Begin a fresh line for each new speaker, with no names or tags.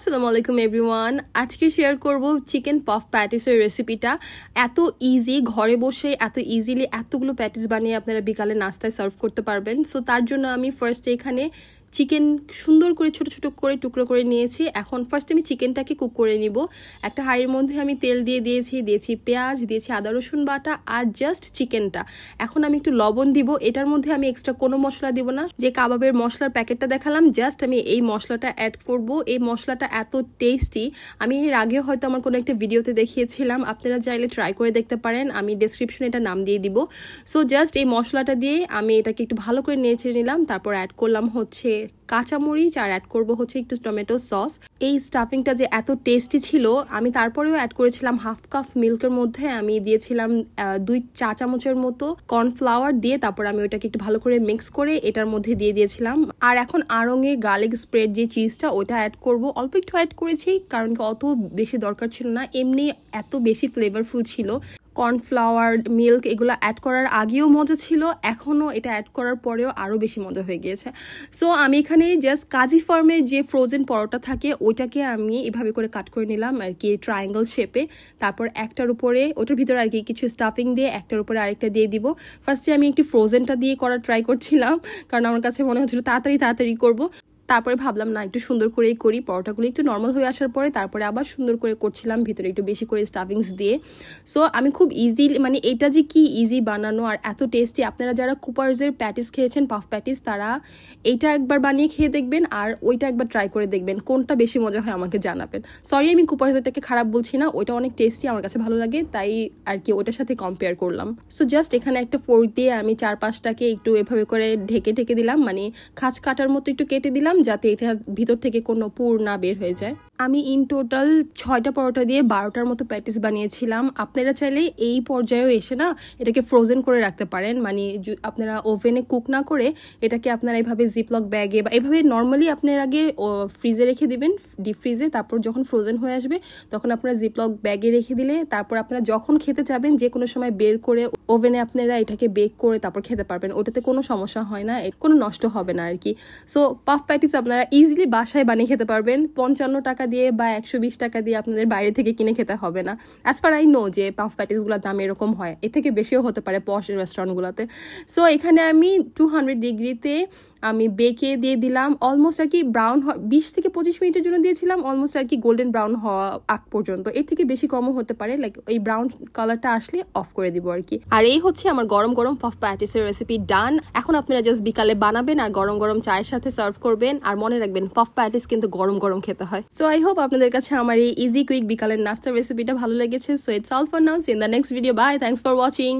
আসসালামু আলাইকুম এভরিওয়ান। আজকে শেয়ার করব চিকেন পফ প্যাটিসের রেসিপিটা। এত ইজি, ঘরে বসে এত ইজিলি এতগুলো প্যাটিস বানিয়ে আপনারা বিকালে নাস্তায় সার্ভ করতে পারবেন। সো তার জন্য আমি ফার্স্টে এখানে চিকেন সুন্দর করে ছোট ছোট করে টুকরো করে নিয়েছি। এখন ফার্স্ট আমি চিকেনটাকে কুক করে নিব। একটা হাঁড়ির মধ্যে আমি তেল দিয়েছি পেঁয়াজ, দিয়েছি আদা রসুন বাটা আর জাস্ট চিকেনটা। এখন আমি একটু লবণ দিব। এটার মধ্যে আমি এক্সট্রা কোনো মশলা দিব না। যে কাবাবের মশলার প্যাকেটটা দেখালাম, জাস্ট আমি এই মশলাটা অ্যাড করব। এই মশলাটা এত টেস্টি, আমি এর আগে হয়তো আমার কোনো একটা ভিডিওতে দেখিয়েছিলাম, আপনারা চাইলে ট্রাই করে দেখতে পারেন, আমি ডেসক্রিপশনে এটা নাম দিয়ে দিব। সো জাস্ট এই মশলাটা দিয়ে আমি এটাকে একটু ভালো করে নেড়ে নিলাম। তারপর অ্যাড করলাম হচ্ছে কাঁচামরিচ আর অ্যাড করব হচ্ছে একটু টমেটো সস। এই স্টাফিংটা যে এত টেস্টি ছিল, আমি তারপরেও অ্যাড করেছিলাম হাফ কাপ মিল্কের মধ্যে আমি দিয়েছিলাম 2 চা চামচের মতো কর্নফ্লাওয়ার দিয়ে। তারপর আমি ওইটাকে একটু ভালো করে মিক্স করে এটার মধ্যে দিয়েছিলাম। আর এখন আড়ঙের গার্লিক স্প্রেড যে চিজটা, ওইটা অ্যাড করব। অল্প একটু অ্যাড করেছি কারণ অত বেশি দরকার ছিল না, এমনি এত বেশি ফ্লেভারফুল ছিল। কর্নফ্লাওয়ার, মিল্ক এগুলো অ্যাড করার আগেও মজা ছিল, এখনও এটা অ্যাড করার পরেও আরও বেশি মজা হয়ে গিয়েছে। সো আমি এখানে জাস্ট কাজী ফার্মের যে ফ্রোজেন পরোটা থাকে ওইটাকে আমি এভাবে করে কাট করে নিলাম আর কি, ট্রায়াঙ্গল শেপে। তারপর একটার উপরে ওটার ভিতরে আর কি কিছু স্টাফিং দিয়ে একটার উপরে আরেকটা দিয়ে দিব। ফার্স্টে আমি একটু ফ্রোজেনটা দিয়ে করার ট্রাই করছিলাম কারণ আমার কাছে মনে হচ্ছিল তাড়াতাড়ি করবো। তারপরে ভাবলাম না, একটু সুন্দর করেই করি। পরোটাগুলো একটু নর্মাল হয়ে আসার পরে তারপরে আবার সুন্দর করে করছিলাম, ভিতরে একটু বেশি করে স্টাফিংস দিয়ে। সো আমি খুব ইজি, মানে এটা যে কি ইজি বানানো আর এত টেস্টি। আপনারা যারা কুপার্সের প্যাটিস খেয়েছেন, পাফ প্যাটিস, তারা এইটা একবার বানিয়ে খেয়ে দেখবেন আর ওইটা একবার ট্রাই করে দেখবেন, কোনটা বেশি মজা হয় আমাকে জানাবেন। সরি, আমি কুপার্সেরটাকে খারাপ বলছি না, ওইটা অনেক টেস্টি, আমার কাছে ভালো লাগে, তাই আর কি ওইটার সাথে কম্পেয়ার করলাম। সো জাস্ট এখানে একটা ফোর্ক দিয়ে আমি 4-5টাকে একটু এভাবে করে ঢেকে দিলাম, মানে খাঁচ কাটার মতো একটু কেটে দিলাম যাতে এটা ভিতর থেকে কোনো পুর না বের হয়ে যায়। আমি ইন টোটাল 6টা পরোটা দিয়ে 12টার মতো প্যাটিস বানিয়েছিলাম। আপনারা চাইলে এই পর্যায়েও এসে না এটাকে ফ্রোজেন করে রাখতে পারেন, মানে আপনারা ওভেনে কুক না করে এটাকে আপনারা এইভাবে জিপলক ব্যাগে বা এভাবে নর্মালি আপনার আগে ফ্রিজে রেখে দিবেন, ডিপ ফ্রিজে। তারপর যখন ফ্রোজেন হয়ে আসবে তখন আপনারা জিপলক ব্যাগে রেখে দিলে তারপর আপনারা যখন খেতে যাবেন যে কোনো সময় বের করে ওভেনে আপনারা এটাকে বেক করে তারপর খেতে পারবেন। ওটাতে কোনো সমস্যা হয় না, কোনো নষ্ট হবে না আর কি। সো পাফ প্যাটিস আপনারা ইজিলি বাসায় বানিয়ে খেতে পারবেন 55 টাকা দিয়ে বা 120 টাকা দিয়ে, আপনাদের বাইরে থেকে কিনে খেতে হবে না। অ্যাজ ফার আই নো যে পাফ প্যাটিসগুলোর দাম এরকম হয়, এর থেকে বেশিও হতে পারে পশ রেস্টুরেন্টগুলোতে। সো এখানে আমি 200 ডিগ্রিতে আমি বেকে দিয়ে দিলাম অলমোস্ট আর কি ব্রাউন 20 থেকে 25 মিনিটের জন্য দিয়েছিলাম, অলমোস্ট আর কি গোল্ডেন ব্রাউন হওয়া আগ পর্যন্ত। এর থেকে বেশি কমও হতে পারে, লাইক এই ব্রাউন কালারটা আসলে অফ করে দিব আর কি। আর এই হচ্ছে আমার গরম গরম পাফ প্যাটিসের রেসিপি ডান। এখন আপনারা জাস্ট বিকালে বানাবেন আর গরম গরম চায়ের সাথে সার্ভ করবেন। আর মনে রাখবেন পাফ প্যাটিস কিন্তু গরম গরম খেতে হয়। সো আই হোপ আপনাদের কাছে আমার এই ইজি কুইক বিকালের নাস্তার রেসিপিটা ভালো লেগেছে। So it's all for now, see in the next video. Bye, thanks for watching.